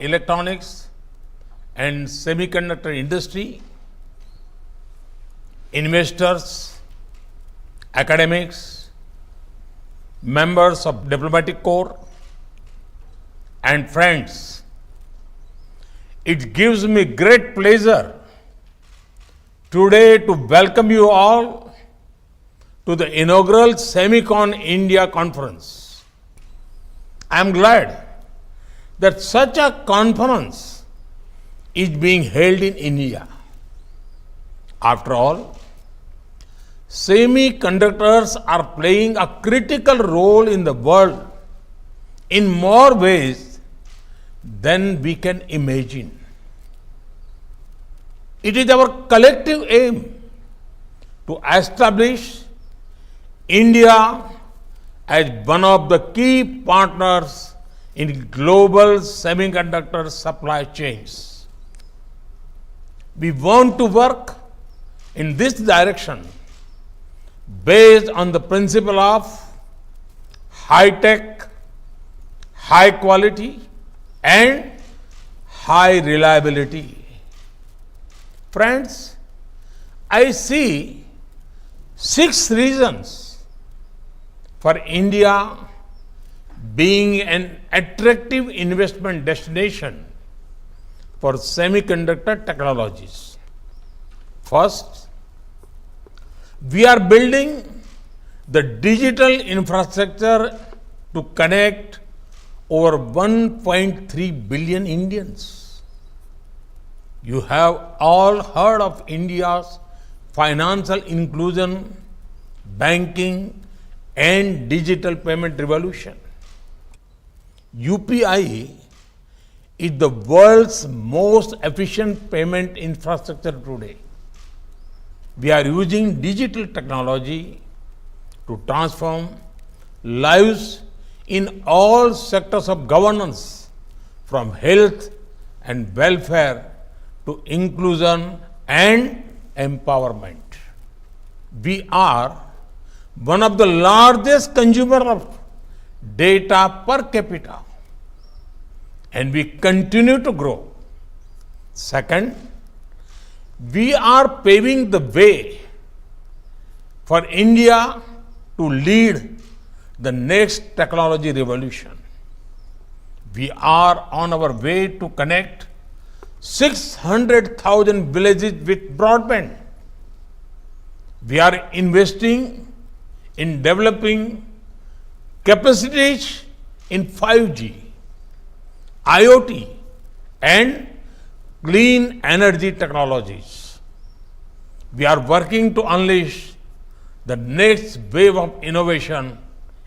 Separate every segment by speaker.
Speaker 1: electronics and semiconductor industry, investors, academics, members of diplomatic corps, and friends. It gives me great pleasure today to welcome you all to the inaugural Semicon India conference. I am glad that such a conference is being held in India. After all, semiconductors are playing a critical role in the world in more ways than we can imagine. It is our collective aim to establish India as one of the key partners in global semiconductor supply chains. We want to work in this direction based on the principle of high tech, high quality, and high reliability. Friends, I see 6 reasons for India being an attractive investment destination for semiconductor technologies. First, we are building the digital infrastructure to connect over 1.3 billion Indians. You have all heard of India's financial inclusion, banking, and digital payment revolution. UPI is the world's most efficient payment infrastructure today. We are using digital technology to transform lives in all sectors of governance, from health and welfare to inclusion and empowerment. We are one of the largest consumers of data per capita, and we continue to grow. Second, we are paving the way for India to lead the next technology revolution. We are on our way to connect 600,000 villages with broadband. We are investing in developing capacities in 5G, IoT, and clean energy technologies. We are working to unleash the next wave of innovation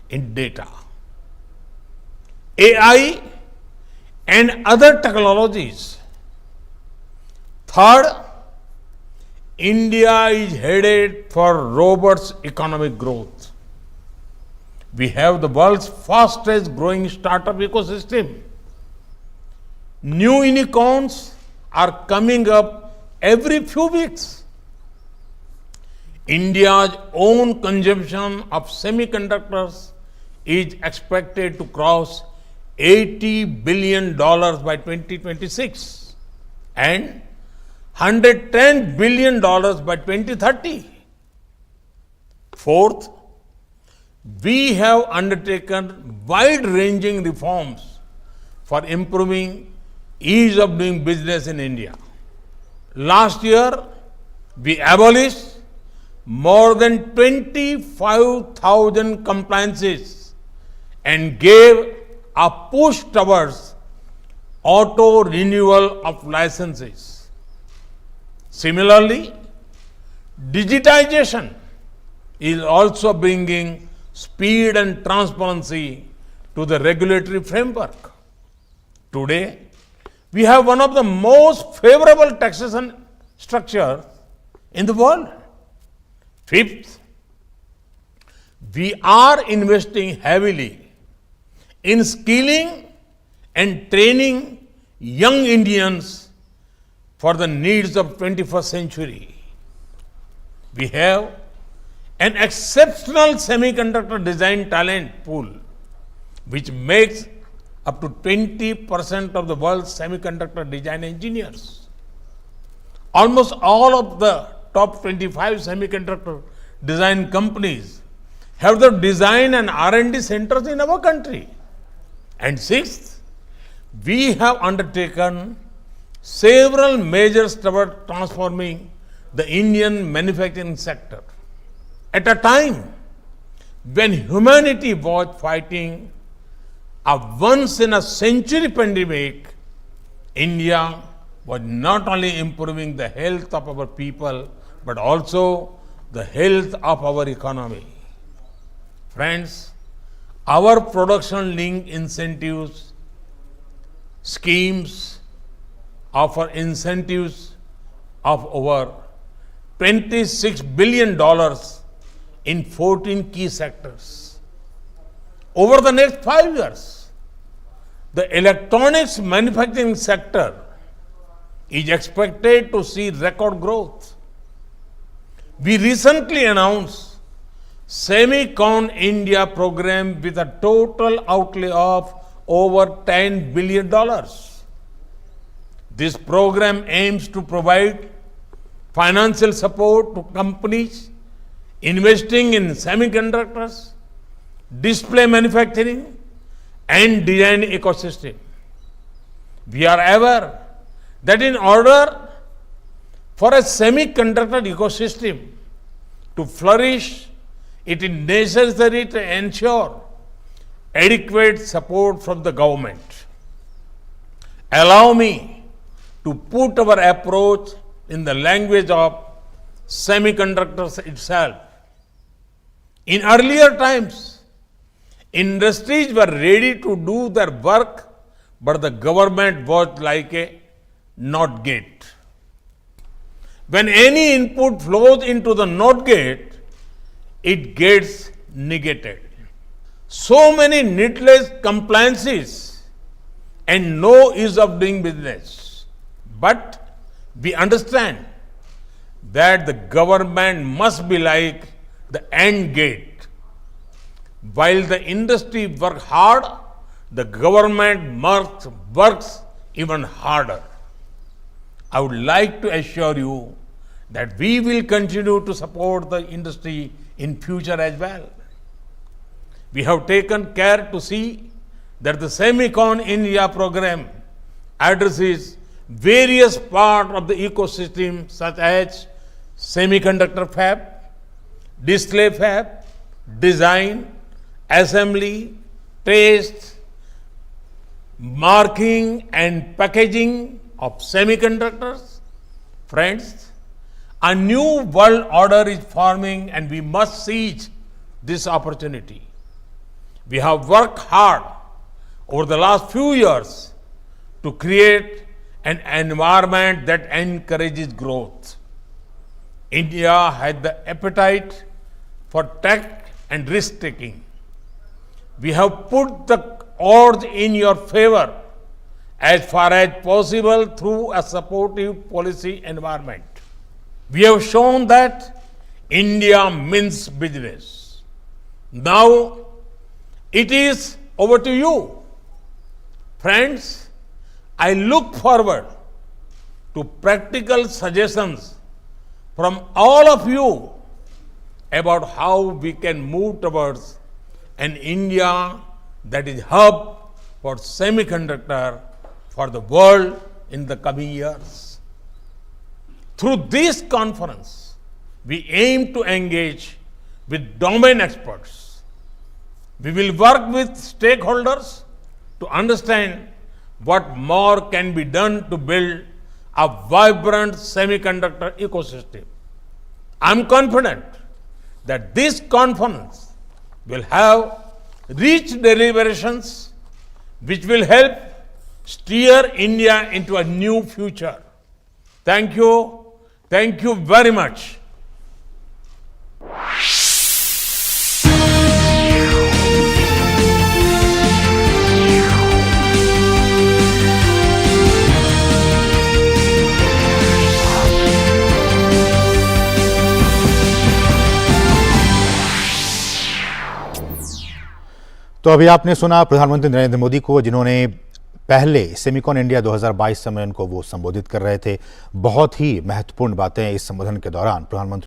Speaker 1: in data, AI, and other technologies. Third, India is headed for robust economic growth. We have the world's fastest growing startup ecosystem. New unicorns are coming up every few weeks. India's own consumption of semiconductors is expected to cross $80 billion by 2026 and $110 billion by 2030. Fourth, we have undertaken wide-ranging reforms for improving ease of doing business in India. Last year, we abolished more than 25,000 compliances and gave a push towards auto renewal of licenses. Similarly, digitization is also bringing speed and transparency to the regulatory framework. Today, we have one of the most favorable taxation structures in the world. Fifth, we are investing heavily in skilling and training young Indians for the needs of 21st century. We have an exceptional semiconductor design talent pool, which makes up to 20% of the world's semiconductor design engineers. Almost all of the top 25 semiconductor design companies have the design and R&D centers in our country. And sixth, we have undertaken several measures toward transforming the Indian manufacturing sector. At a time when humanity was fighting a once-in-a-century pandemic, India was not only improving the health of our people, but also the health of our economy. Friends, our production-linked incentives schemes offer incentives of over $26 billion in 14 key sectors. Over the next 5 years, the electronics manufacturing sector is expected to see record growth. We recently announced Semicon India program with a total outlay of over $10 billion. This program aims to provide financial support to companies investing in semiconductors, display manufacturing, and design ecosystem. We are aware that in order for a semiconductor ecosystem to flourish, it is necessary to ensure adequate support from the government. Allow me to put our approach in the language of semiconductors itself. In earlier times, industries were ready to do their work, but the government was like a NOT gate. When any input flows into the NOT gate, it gets negated. So many needless compliances and no ease of doing business. But we understand that the government must be like the end gate. While the industry works hard, the government works even harder. I would like to assure you that we will continue to support the industry in future as well. We have taken care to see that the Semicon India program addresses various parts of the ecosystem such as semiconductor fab, display fab, design, assembly, test, marking and packaging of semiconductors. Friends, a new world order is forming and we must seize this opportunity. We have worked hard over the last few years to create an environment that encourages growth. India has the appetite for tech and risk taking. We have put the odds in your favor as far as possible through a supportive policy environment. We have shown that India means business. Now it is over to you. Friends, I look forward to practical suggestions from all of you about how we can move towards an India that is hub for semiconductor for the world in the coming years. Through this conference, we aim to engage with domain experts. We will work with stakeholders to understand what more can be done to build a vibrant semiconductor ecosystem. I am confident that this conference will have rich deliberations which will help steer India into a new future. Thank you. Thank you very much.
Speaker 2: तो अभी आपने सुना प्रधानमंत्री नरेंद्र मोदी को, जिन्होंने पहले Semicon India 2022 सम्मेलन को वो संबोधित कर रहे थे। बहुत ही महत्वपूर्ण बातें इस संबोधन के दौरान प्रधानमंत्री